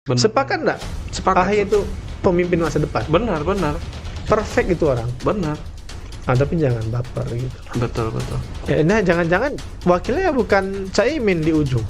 Benar. Sepakat nggak? Sepakat. AHY itu pemimpin masa depan. Benar. Perfect itu orang. Benar. Tapi jangan baper gitu. Betul. Nah, jangan-jangan wakilnya bukan Caimin di ujung.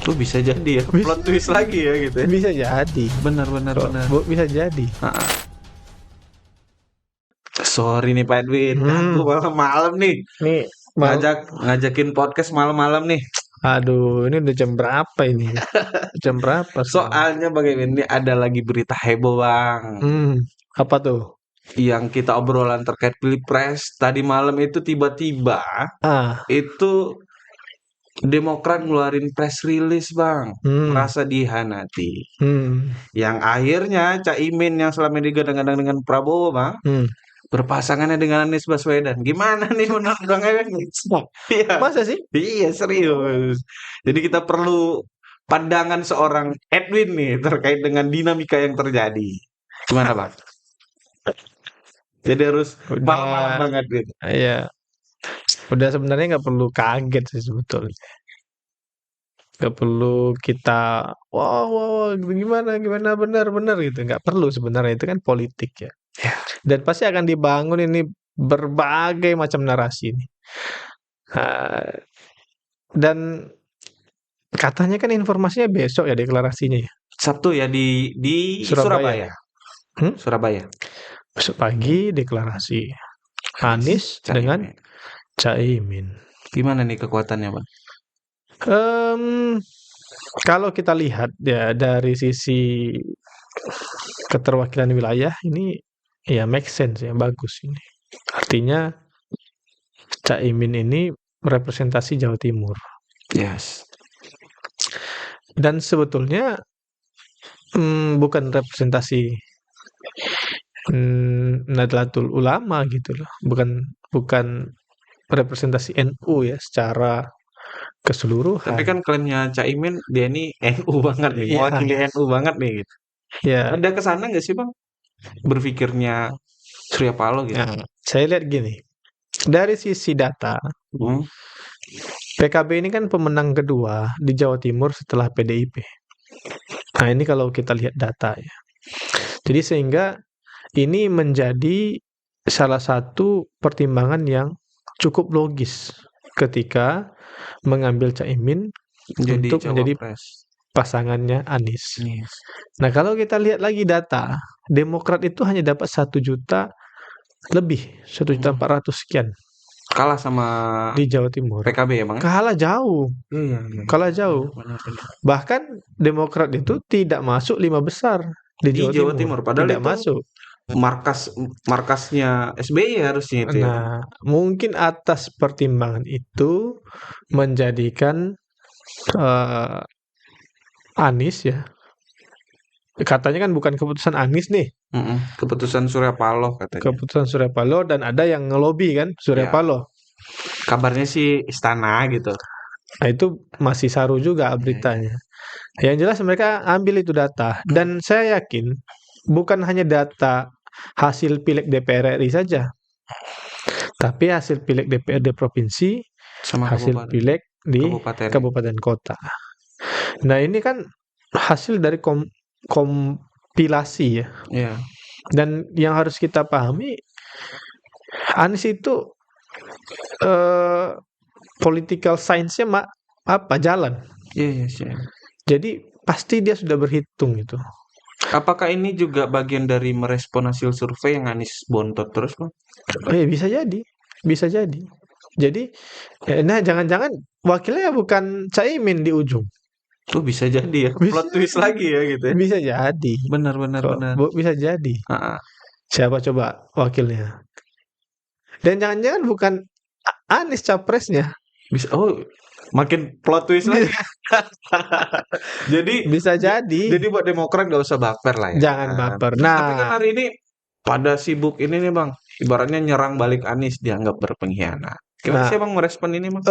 Tuh bisa jadi ya. Bisa Plot twist lagi ya gitu ya. Bisa jadi. Benar. Bisa jadi. Sorry nih Pak Edwin, ganggu malam-malam nih. Nih, ngajakin podcast malam-malam nih. Aduh, ini udah jam berapa ini? Jam berapa? Soalnya bagaimana ini ada lagi berita heboh Bang. Apa tuh? Yang kita obrolan terkait Pilpres tadi malam itu tiba-tiba itu Demokrat ngeluarin press release Bang, merasa dihianati. Yang akhirnya Caimin yang selama ini digadang-gadang dengan Prabowo Bang, berpasangannya dengan Anies Baswedan. Gimana nih menurut Bang Edwin? Iya. Masa sih? Iya serius. Jadi kita perlu pandangan seorang Edwin nih terkait dengan dinamika yang terjadi. Gimana Bang? Jadi harus malam-malam banget gitu. Iya. Udah sebenarnya nggak perlu kaget sih sebetulnya. Nggak perlu kita wow gimana benar gitu. Nggak perlu sebenarnya, itu kan politik ya. Dan pasti akan dibangun ini berbagai macam narasi ini. Dan katanya kan informasinya besok ya deklarasinya ya. Sabtu ya di Surabaya. Surabaya. Besok pagi deklarasi Anies dengan Caimin. Gimana nih kekuatannya Bang? Kalau kita lihat ya dari sisi keterwakilan wilayah ini ya make sense ya, bagus ini. Artinya Caimin ini merepresentasi Jawa Timur. Yes. Dan sebetulnya bukan representasi Nahdlatul Ulama gitu loh. Bukan representasi NU ya secara keseluruhan. Tapi kan klaimnya Caimin dia ini NU banget nih, mewakili NU banget nih gitu. Ya. Ada kesana nggak sih Bang? Berpikirnya Surya Paloh gitu. Nah, saya lihat gini. Dari sisi data, PKB ini kan pemenang kedua di Jawa Timur setelah PDIP. Nah, ini kalau kita lihat data ya. Jadi sehingga ini menjadi salah satu pertimbangan yang cukup logis ketika mengambil Caimin untuk menjadi pasangannya Anies. Yes. Nah, kalau kita lihat lagi data, Demokrat itu hanya dapat 1 juta lebih, 1.400.000 sekian. Kalah sama di Jawa Timur. PKB ya Bang? Kalah jauh. Kalah jauh. Benar. Bahkan Demokrat itu tidak masuk 5 besar di Jawa Timur. Padahal tidak masuk. Markasnya SBY harusnya itu. Nah, mungkin atas pertimbangan itu menjadikan Anies ya. Katanya kan bukan keputusan Anies nih. Keputusan Surya Paloh katanya. Keputusan Surya Paloh, dan ada yang ngelobi kan Surya Paloh. Kabarnya sih istana gitu. Nah, itu masih saru juga beritanya. Yang jelas mereka ambil itu data. Dan saya yakin bukan hanya data hasil pileg DPR RI saja, tapi hasil pileg DPRD provinsi, sama hasil pileg di kabupaten kota. Nah, ini kan hasil dari kompilasi ya. Dan yang harus kita pahami, Anies itu political science-nya jalan. Yes. Jadi pasti dia sudah berhitung itu. Apakah ini juga bagian dari merespon hasil survei yang Anies bontot terus Bang? Bisa jadi. Jadi, nah jangan-jangan wakilnya bukan Caimin di ujung. Tuh bisa jadi ya, plot twist lagi ya gitu ya. Bisa jadi. Benar. Bisa jadi. Siapa coba wakilnya? Dan jangan-jangan bukan Anies capresnya. Bisa. Makin plot twist lagi. Jadi bisa jadi. Jadi buat Demokrat nggak usah baper lah ya. Jangan baper. Nah, tapi kan hari ini pada sibuk ini nih Bang. Ibaratnya nyerang balik Anies dianggap berpengkhianat. Gimana sih Bang merespon ini Bang?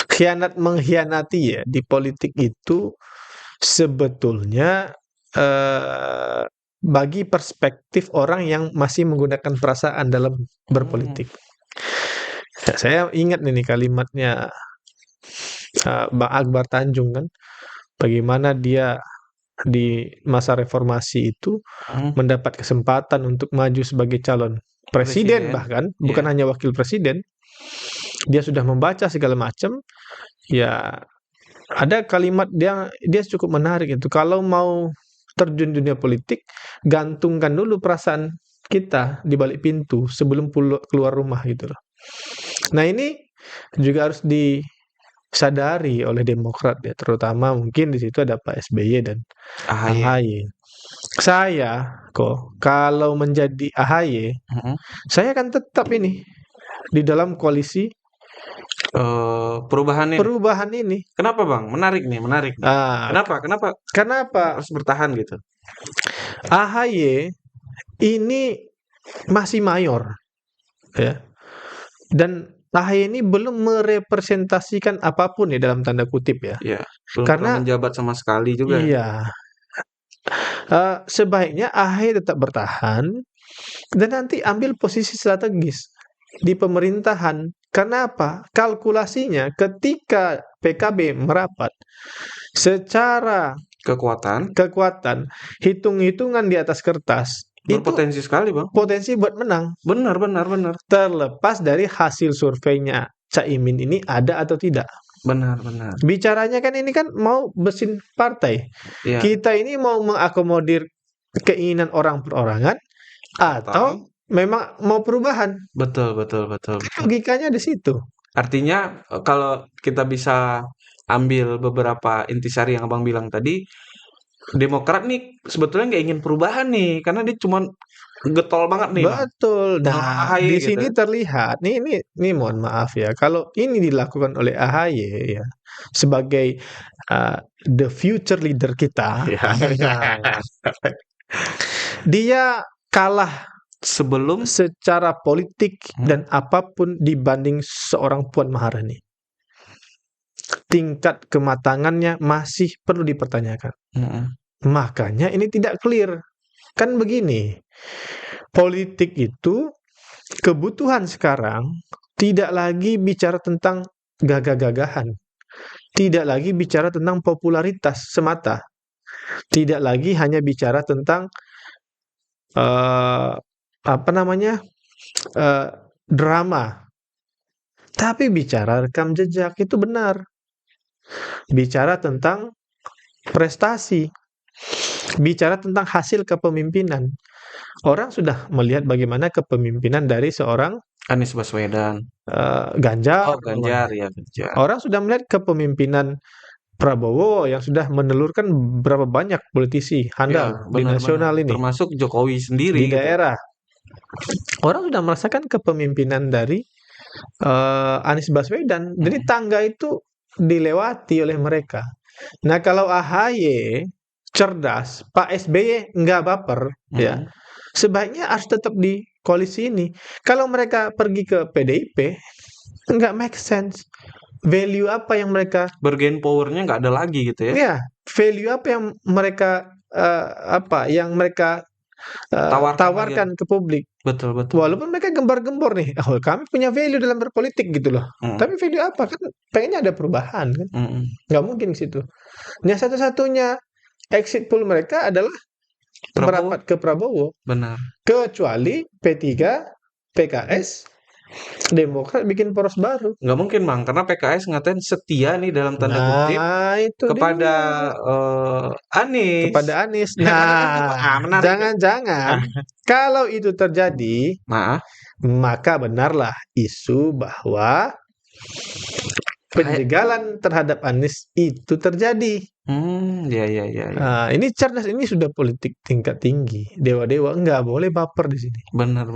Khianat mengkhianati ya di politik itu sebetulnya bagi perspektif orang yang masih menggunakan perasaan dalam berpolitik. Saya ingat nih kalimatnya Bang Akbar Tanjung kan, bagaimana dia di masa reformasi itu mendapat kesempatan untuk maju sebagai calon presiden bahkan, bukan hanya wakil presiden. Dia sudah membaca segala macam. Ya, ada kalimat dia cukup menarik itu. Kalau mau terjun dunia politik, gantungkan dulu perasaan kita di balik pintu sebelum keluar rumah gitu loh. Nah, ini juga harus disadari oleh Demokrat ya, terutama mungkin di situ ada Pak SBY dan AHY. Saya kalau menjadi AHY, saya akan tetap ini di dalam koalisi perubahan ini. Kenapa Bang? Menarik nih. Kenapa harus bertahan gitu? AHY ini masih mayor, ya. Dan AHY ini belum merepresentasikan apapun ya dalam tanda kutip ya. Iya. Karena menjabat sama sekali juga. Iya. Sebaiknya AHY tetap bertahan dan nanti ambil posisi strategis di pemerintahan. Karena apa? Kalkulasinya ketika PKB merapat secara kekuatan, hitung-hitungan di atas kertas berpotensi sekali, Bang. Potensi buat menang. Benar. Terlepas dari hasil surveinya Caimin ini ada atau tidak. Benar. Bicaranya kan ini kan mau mesin partai. Ya. Kita ini mau mengakomodir keinginan orang perorangan atau memang mau perubahan. Betul. Logikanya di situ. Artinya kalau kita bisa ambil beberapa intisari yang Abang bilang tadi, Demokrat nih sebetulnya nggak ingin perubahan nih, karena dia cuma getol banget nih. Betul. Nah, di sini terlihat, nih mohon maaf ya, kalau ini dilakukan oleh AHY ya, sebagai the future leader kita, dia kalah sebelum secara politik dan apapun dibanding seorang Puan Maharani. Tingkat kematangannya masih perlu dipertanyakan. Makanya ini tidak clear. Kan begini, politik itu kebutuhan sekarang tidak lagi bicara tentang gagah-gagahan, tidak lagi bicara tentang popularitas semata, tidak lagi hanya bicara tentang drama, tapi bicara rekam jejak. Itu benar. Bicara tentang prestasi, bicara tentang hasil kepemimpinan. Orang sudah melihat bagaimana kepemimpinan dari seorang Anies Baswedan, Ganjar. Ganjar. Orang sudah melihat kepemimpinan Prabowo yang sudah menelurkan berapa banyak politisi handal di nasional ini, termasuk Jokowi sendiri di daerah. Orang sudah merasakan kepemimpinan dari Anies Baswedan. Jadi tangga itu dilewati oleh mereka. Nah, kalau AHY cerdas, Pak SBY nggak baper, ya, sebaiknya harus tetap di koalisi ini. Kalau mereka pergi ke PDIP, nggak make sense. Value apa yang mereka bergain powernya nggak ada lagi gitu ya? Iya, value apa yang mereka tawarkan ke publik. Betul. Walaupun mereka gembar-gembor nih, kami punya value dalam berpolitik gitu loh. Tapi value apa? Kan pengennya ada perubahan kan? Nggak mungkin ke situ. Nah, satu-satunya exit pool mereka adalah merapat ke Prabowo. Benar. Kecuali P3, PKS, Demokrat bikin poros baru. Nggak mungkin Bang, karena PKS ngatain setia nih dalam tanda kutip kepada Anies. Kepada Anies. Nah, jangan-jangan kalau itu terjadi, maka benarlah isu bahwa penjegalan terhadap Anies itu terjadi. Ya. Nah, ini cerdas, ini sudah politik tingkat tinggi. Dewa-dewa nggak boleh baper di sini. Benar.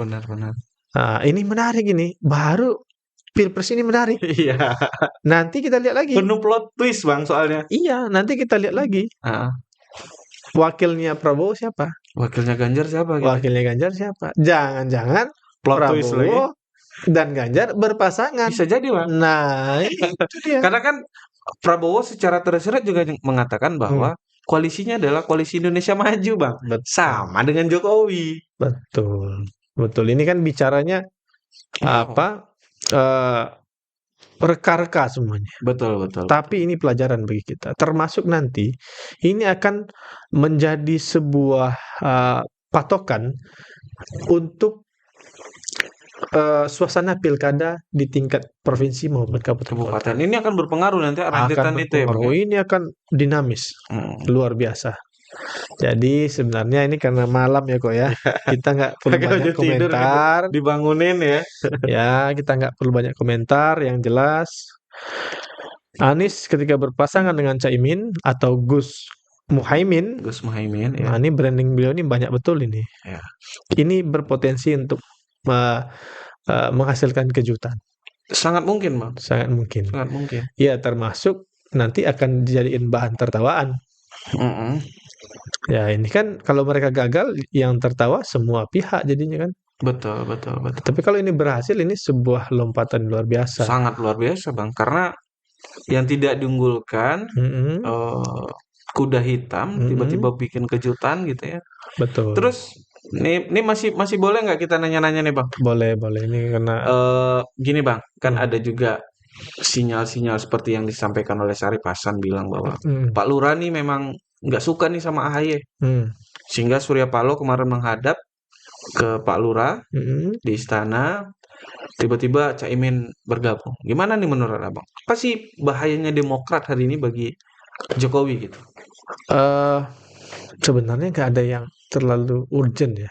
Nah, ini menarik ini. Baru Pilpres ini menarik. Iya. Nanti kita lihat lagi. Penuh plot twist Bang soalnya. Iya, nanti kita lihat lagi. Wakilnya Prabowo siapa? Wakilnya Ganjar siapa? Gitu? Wakilnya Ganjar siapa? Jangan-jangan plot twist lagi dan Ganjar berpasangan. Bisa jadi Bang. Nah, itu dia. Karena kan Prabowo secara tersirat juga mengatakan bahwa koalisinya adalah koalisi Indonesia Maju Bang. Betul. Sama dengan Jokowi. Betul. Ini kan bicaranya reka-reka semuanya. Betul, betul. Tapi ini pelajaran bagi kita. Termasuk nanti ini akan menjadi sebuah patokan untuk suasana pilkada di tingkat provinsi maupun kabupaten. Ini akan berpengaruh nanti rentetan itu ya, Bang. Ini akan dinamis, luar biasa. Jadi sebenarnya ini karena malam ya kok ya, kita nggak perlu banyak komentar. Dibangunin ya. Ya, kita nggak perlu banyak komentar. Yang jelas, Anies ketika berpasangan dengan Caimin atau Gus Muhaimin, ya. Nah, ini branding beliau ini banyak betul ini. Ya. Ini berpotensi untuk menghasilkan kejutan. Sangat mungkin, Bang. Sangat mungkin. Ya, termasuk nanti akan dijadiin bahan tertawaan. Ya, ini kan kalau mereka gagal, yang tertawa semua pihak jadinya kan. Betul. Tapi kalau ini berhasil, ini sebuah lompatan luar biasa. Sangat luar biasa, Bang. Karena yang tidak diunggulkan kuda hitam tiba-tiba bikin kejutan gitu ya. Betul. Terus ini masih boleh nggak kita nanya-nanya nih, Bang? Boleh ini karena gini, Bang, kan ada juga sinyal-sinyal seperti yang disampaikan oleh Syarif Hasan bilang bahwa Pak Lurah nih memang nggak suka nih sama AHY, sehingga Surya Paloh kemarin menghadap ke Pak Lurah di istana, tiba-tiba Caimin bergabung. Gimana nih menurut Abang? Apa sih bahayanya Demokrat hari ini bagi Jokowi gitu? Sebenarnya nggak ada yang terlalu urgent ya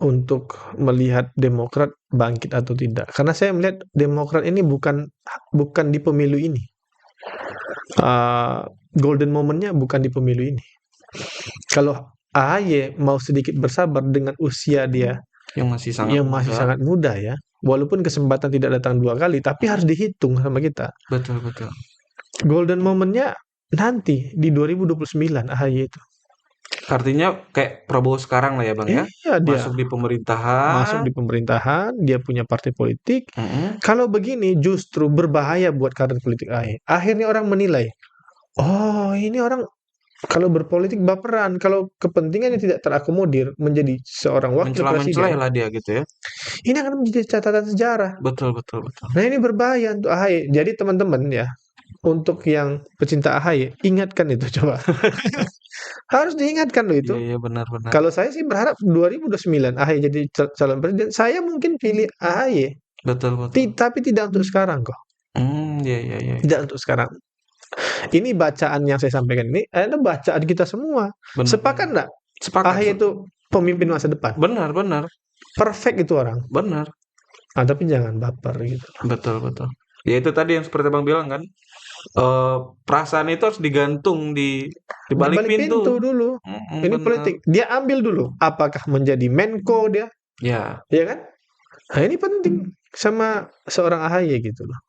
untuk melihat Demokrat bangkit atau tidak. Karena saya melihat Demokrat ini bukan di pemilu ini. Golden momennya bukan di pemilu ini. Kalau AHY mau sedikit bersabar dengan usia dia yang masih sangat muda ya, walaupun kesempatan tidak datang 2 kali, tapi harus dihitung sama kita. Betul. Golden momennya nanti di 2029 AHY itu. Artinya kayak Prabowo sekarang lah ya, Bang ya. Iya, dia masuk di pemerintahan, dia punya partai politik. Kalau begini justru berbahaya buat karir politik AHY. Akhirnya orang menilai, oh ini orang kalau berpolitik baperan, kalau kepentingannya tidak terakomodir menjadi seorang wakil presiden, lah dia gitu ya. Ini akan menjadi catatan sejarah. Betul. Nah, ini berbahaya untuk AHY. Jadi teman-teman ya, untuk yang pecinta AHY, ingatkan itu coba. Harus diingatkan loh itu. Iya, benar. Kalau saya sih berharap 2029 AHY jadi calon presiden, saya mungkin pilih AHY. Betul. Tapi tidak untuk sekarang kok. Iya. Tidak untuk sekarang. Ini bacaan yang saya sampaikan ini adalah bacaan kita semua. Sepakat nggak? AHY itu pemimpin masa depan. Benar. Perfect itu orang. Benar. Nah, tapi jangan baper gitu. Betul. Ya itu tadi yang seperti Bang bilang kan. Perasaan itu harus digantung di balik pintu dulu. Ini bener. Politik. Dia ambil dulu. Apakah menjadi Menko dia? Ya kan? Nah, ini penting sama seorang AHY gitu loh.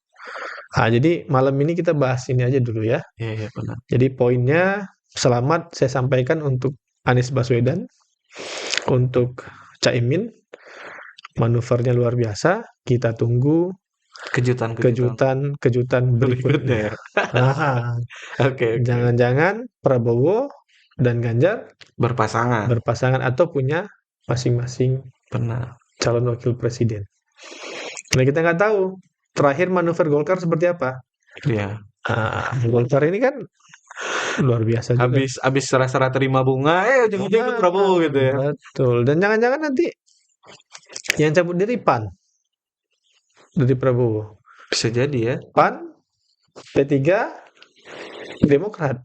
Nah, jadi malam ini kita bahas ini aja dulu ya. Iya, benar. Jadi poinnya selamat saya sampaikan untuk Anies Baswedan, untuk Caimin, manuvernya luar biasa. Kita tunggu kejutan berikutnya. Oke. Jangan-jangan Prabowo dan Ganjar berpasangan atau punya masing-masing calon wakil presiden. Nah, kita nggak tahu terakhir manuver Golkar seperti apa. Iya. Golkar ini kan luar biasa juga. Habis serah-serah terima bunga, ujung-ujung Prabowo gitu ya. Betul. Dan jangan-jangan nanti yang cabut diri PAN dari Prabowo. Bisa jadi ya. PAN, P3, Demokrat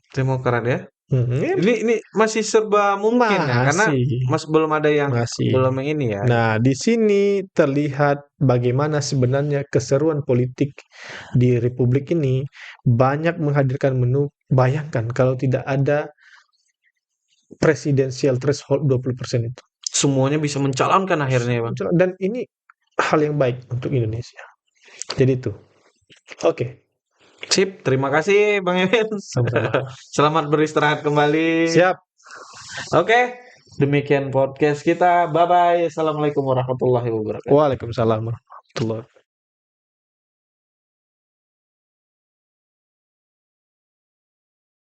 ya. Ini masih serba mungkin ya, karena belum ada yang belum yang ini ya. Nah, di sini terlihat bagaimana sebenarnya keseruan politik di Republik ini banyak menghadirkan menu. Bayangkan kalau tidak ada presidensial threshold 20% itu. Semuanya bisa mencalonkan akhirnya, Bang. Dan ini hal yang baik untuk Indonesia. Jadi itu. Oke. Sip, terima kasih Bang Emin. Selamat beristirahat kembali. Siap. Oke, demikian podcast kita. Bye-bye. Assalamualaikum warahmatullahi wabarakatuh. Waalaikumsalam warahmatullahi wabarakatuh.